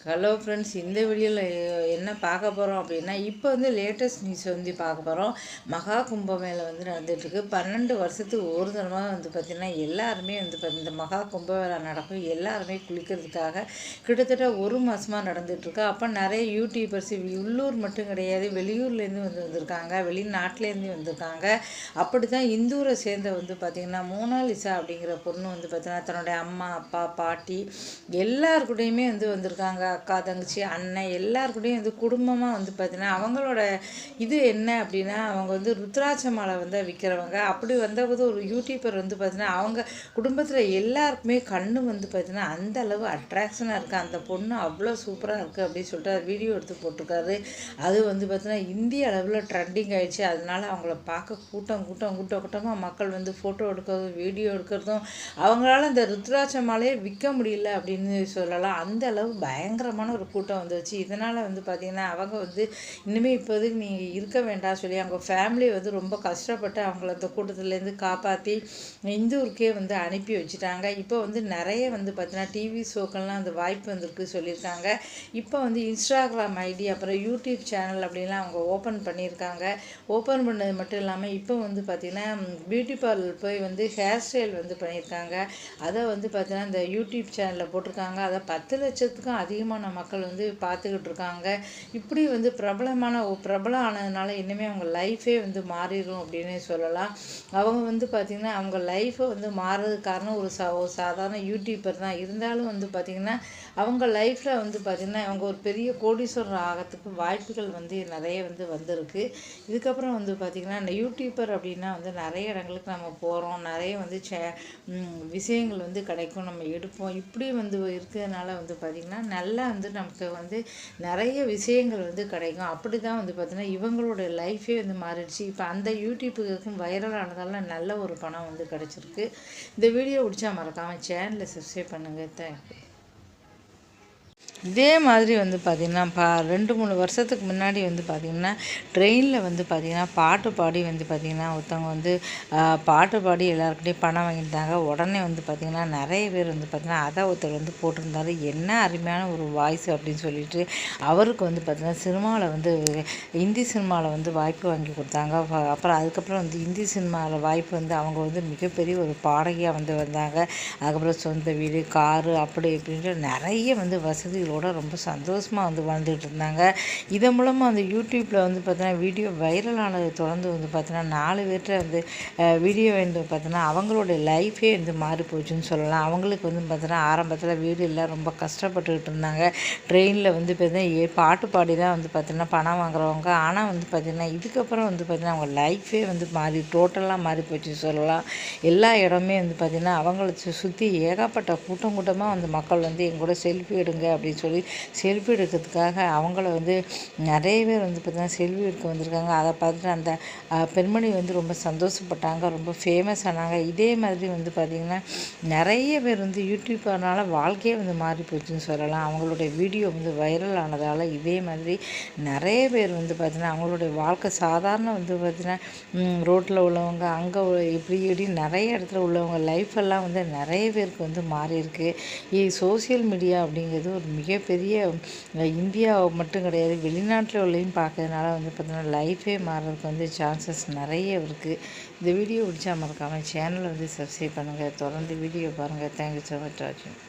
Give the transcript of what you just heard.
Hello friends, இந்த வீடியோவில் என்ன பார்க்க போகிறோம் அப்படின்னா, இப்போ வந்து லேட்டஸ்ட் நியூஸ் வந்து பார்க்க போகிறோம். மகா கும்பமேளா வந்து நடந்துகிட்ருக்கு. 12 வருஷத்துக்கு ஒரு தடவை வந்து பார்த்திங்கன்னா எல்லாருமே வந்து இந்த மகா கும்பமேளா நடக்கும். எல்லாருமே குளிக்கிறதுக்காக கிட்டத்தட்ட ஒரு மாதமாக நடந்துகிட்ருக்கு. அப்போ நிறைய யூடியூபர்ஸ் உள்ளூர் மட்டும் கிடையாது, வெளியூர்லேருந்து வந்திருக்காங்க, வெளிநாட்டிலேருந்து வந்திருக்காங்க. அப்படி தான் இந்தூரை சேர்ந்த வந்து பார்த்திங்கன்னா மோனாலிசா அப்படிங்கிற பொண்ணு வந்து பார்த்திங்கன்னா தன்னுடைய அம்மா, அப்பா, பாட்டி எல்லாருக்கூடையுமே வந்து வந்திருக்காங்க. அக்கா, தங்கச்சி, அண்ணன் எல்லாருக்கூடையும் வந்து குடும்பமாக வந்து பார்த்திங்கன்னா அவங்களோட இது என்ன அப்படின்னா, அவங்க வந்து ருத்ராட்ச மாலை வந்து விற்கிறவங்க. அப்படி வந்தபோது ஒரு யூடியூபர் வந்து பார்த்திங்கன்னா அவங்க குடும்பத்தில் எல்லாருக்குமே கண்ணு வந்து பார்த்திங்கன்னா அந்த அளவு அட்ராக்ஷனாக இருக்குது. அந்த பொண்ணு அவ்வளோ சூப்பராக இருக்குது அப்படின்னு சொல்லிட்டு அது வீடியோ எடுத்து போட்டிருக்காரு. அது வந்து பார்த்திங்கன்னா இந்திய அளவில் ட்ரெண்டிங் ஆகிடுச்சு. அதனால அவங்கள பார்க்க கூட்டமாக மக்கள் வந்து ஃபோட்டோ எடுக்கிறதும் வீடியோ எடுக்கிறதும், அவங்களால இந்த ருத்ராட்ச மாலையை விற்க முடியல அப்படின்னு சொல்லலாம். அந்த அளவு பயங்கரமான ஒரு கூட்டம் வந்துச்சு. இதனால் வந்து பார்த்திங்கன்னா அவங்க வந்து இனிமேல் இப்போதைக்கு நீங்கள் இருக்க வேண்டாம் சொல்லி அவங்க ஃபேமிலி வந்து ரொம்ப கஷ்டப்பட்டு அவங்கள அந்த கூட்டத்துலேருந்து காப்பாற்றி இந்தூருக்கே வந்து அனுப்பி வச்சுட்டாங்க. இப்போ வந்து நிறைய வந்து பார்த்திங்கன்னா டிவி ஷோக்கள்லாம் அந்த வாய்ப்பு வந்திருக்கு சொல்லியிருக்காங்க. இப்போ வந்து இன்ஸ்டாகிராம் ஐடி, அப்புறம் யூடியூப் சேனல் அப்படின்லாம் அவங்க ஓப்பன் பண்ணியிருக்காங்க. ஓப்பன் பண்ணது மட்டும் இல்லாமல் இப்போ வந்து பார்த்திங்கன்னா பியூட்டி பார்லர் போய் வந்து ஹேர் ஸ்டைல் வந்து பண்ணியிருக்காங்க. அதை வந்து பார்த்திங்கன்னா இந்த யூடியூப் சேனலில் போட்டிருக்காங்க. அதை 10 லட்சத்துக்கும் அதிகமான மக்கள் வந்து பார்த்துக்கிட்டு இருக்காங்க. இப்படி வந்து பிரபலம் ஆனதுனால இனிமேல் அவங்க லைஃபே வந்து மாறிடும் அப்படின்னு சொல்லலாம். அவங்க வந்து பார்த்திங்கன்னா அவங்க லைஃப்பை வந்து மாறுறதுக்கு காரணம் ஒரு சாதாரண யூடியூபர் தான். இருந்தாலும் வந்து பார்த்திங்கன்னா அவங்க லைஃப்பில் வந்து பார்த்திங்கன்னா அவங்க ஒரு பெரிய கோடீஸ்வரர் ஆகிறதுக்கு வாய்ப்புகள் வந்து நிறைய வந்து வந்திருக்கு. இதுக்கப்புறம் வந்து பார்த்திங்கன்னா இந்த யூடியூபர் அப்படின்னா வந்து நிறைய இடங்களுக்கு நம்ம போகிறோம், நிறைய வந்து விஷயங்கள் வந்து கிடைக்கும், நம்ம எடுப்போம். இப்படி வந்து இருக்கிறதுனால வந்து பார்த்திங்கன்னா நல்லா வந்து நமக்கு வந்து நிறைய விஷயங்கள் வந்து கிடைக்கும். அப்படி தான் வந்து பார்த்திங்கன்னா இவங்களோட லைஃபே வந்து மாறிடுச்சு. இப்போ அந்த யூடியூப்புக்கும் வைரல் ஆனதால நல்ல ஒரு பணம் வந்து கிடச்சிருக்கு. இந்த வீடியோ பிடிச்சா மறக்காமல் சேனலை சப்ஸ்கிரைப் பண்ணுங்கள். தேங்க்யூ. இதே மாதிரி வந்து பார்த்திங்கன்னா 2-3 வருஷத்துக்கு முன்னாடி வந்து பார்த்திங்கன்னா ட்ரெயினில் வந்து பார்த்திங்கன்னா பாட்டு பாடி வந்து பார்த்திங்கன்னா ஒருத்தவங்க வந்து பாட்டு பாடி எல்லாருக்கிட்டையும் பணம் வாங்கிட்டாங்க. உடனே வந்து பார்த்திங்கன்னா நிறைய பேர் வந்து பார்த்திங்கன்னா அதை ஒருத்தர் வந்து போட்டிருந்தாரு, என்ன அருமையான ஒரு வாய்ஸ் அப்படின்னு சொல்லிட்டு. அவருக்கு வந்து பார்த்திங்கன்னா சினிமாவில் வந்து ஹிந்தி சினிமாவில் வந்து வாய்ப்பு வாங்கி கொடுத்தாங்க. அப்புறம் அதுக்கப்புறம் வந்து ஹிந்தி சினிமாவில் வாய்ப்பு வந்து அவங்க வந்து மிகப்பெரிய ஒரு பாடகியாக வந்து வந்தாங்க. அதுக்கப்புறம் சொந்த வீடு, காரு, அப்படி இப்படின்ட்டு நிறைய வந்து வசதிகள் ரொம்ப சந்தோஷமாக வந்து வாழ்ந்துகிட்டு இருந்தாங்க. இதன் மூலமாக அந்த யூடியூப்பில் வந்து பார்த்தீங்கன்னா வீடியோ வைரல் ஆனது தொடர்ந்து வந்து பார்த்தீங்கன்னா 4 பேர்கிட்ட வந்து வீடியோ வந்து பார்த்தீங்கன்னா அவங்களுடைய லைஃபே வந்து மாறி போச்சுன்னு சொல்லலாம். அவங்களுக்கு வந்து பார்த்தீங்கன்னா ஆரம்பத்தில் வீடு இல்லை, ரொம்ப கஷ்டப்பட்டுக்கிட்டு இருந்தாங்க. ட்ரெயினில் வந்து பார்த்தீங்கன்னா பாட்டு பாடி தான் வந்து பார்த்தீங்கன்னா பணம் வாங்குறவங்க. ஆனால் வந்து பார்த்திங்கன்னா இதுக்கப்புறம் வந்து பார்த்திங்கன்னா அவங்க லைஃபே வந்து டோட்டலாக மாறி போச்சு சொல்லலாம். எல்லா இடமே வந்து பார்த்திங்கன்னா அவங்கள சுற்றி ஏகப்பட்ட கூட்டமாக வந்து மக்கள் வந்து எங்கூட செல்ஃபி எடுங்க அப்படின்னு சொல்லி செல்ஃபி எடுக்கிறதுக்காக அவங்கள வந்து நிறைய பேர் வந்து பார்த்திங்கன்னா செல்ஃபி எடுக்க வந்திருக்காங்க. அதை பார்த்துட்டு அந்த பெண்மணி வந்து ரொம்ப சந்தோஷப்பட்டாங்க, ரொம்ப ஃபேமஸ் ஆனாங்க. இதே மாதிரி வந்து பார்த்திங்கன்னா நிறைய பேர் வந்து யூடியூப்பர்னால வாழ்க்கையே வந்து மாறி போச்சுன்னு சொல்லலாம். அவங்களுடைய வீடியோ வந்து வைரல் ஆனதால் இதே மாதிரி நிறைய பேர் வந்து பார்த்திங்கன்னா அவங்களுடைய வாழ்க்கை சாதாரண வந்து பார்த்திங்கன்னா ரோட்டில் உள்ளவங்க அங்கே இப்படி நிறைய இடத்துல உள்ளவங்க லைஃப்பெல்லாம் வந்து நிறைய பேருக்கு வந்து மாறி இருக்குது. சோசியல் மீடியா அப்படிங்கிறது ஒரு மிகப்பெரிய இந்தியா மட்டும் கிடையாது, வெளிநாட்டில் உள்ளேயும் பார்க்கறதுனால வந்து பார்த்திங்கன்னா லைஃபே மாறுறதுக்கு வந்து சான்சஸ் நிறைய இருக்குது. இந்த வீடியோ பிடிச்சா மறக்காமல் சேனலை வந்து சப்ஸ்கிரைப் பண்ணுங்கள். தொடர்ந்து வீடியோ பாருங்கள். தேங்க்யூ ஸோ மச் வாட்சிங்.